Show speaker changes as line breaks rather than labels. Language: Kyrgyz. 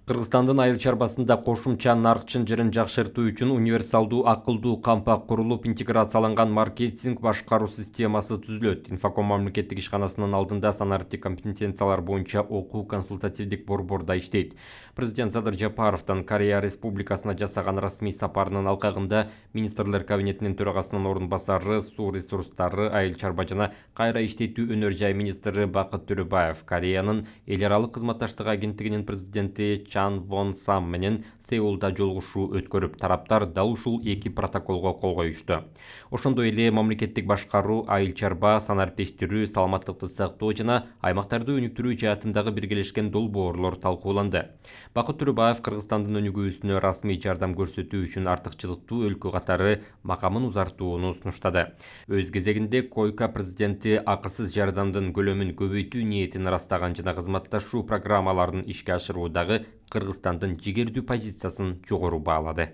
Кыргызстандын айыл чарбасында кошумча нарк чынжырын жакшыртуу үчүн универсалдуу акылдуу кампак курулуп, интеграцияланган маркетинг башкаруу системасы түзүлөт. Инфоком мамлекеттик ишканасынын алдында санариптик компетенциялар боюнча окуу консультативдик борбордо иштейт. Президент Садыр Жапаровдун Корея Республикасына жасаган расмий сапарынын алкагында министрлер кабинетинин төрагасынын орун басары, суу ресурстары, айыл чарба жана кайра иштетүү өнөр жай министри Бакыт Төрөбаев Кореянын эл аралык кызматташтык агенттигинин президенти Чан Вон Сам менен Сеулда жолугушуу өткөрүп, тараптар дал ушул эки протоколго кол коюшту. Ошондой эле мамлекеттик башкаруу, айыл чарба, санариптештирүү, саламаттыкты сактоо жана аймактарды өнүктүрүү жаатындагы биргелешкен долбоорлор талкууланды. Бакыт Төрөбаев Кыргызстандын өнүгүүсүнө расмий жардам көрсөтүү үчүн артыкчылыктуу өлкө катары макамын узартууну сунуштады. Өз кезегинде Койка президенти акысыз жардамдын көлөмүн көбөйтүү ниетин ырастаган жана кызматташуу программаларын ишке ашыруудагы Кыргызстандын жигердүү позициясын жогору баалады.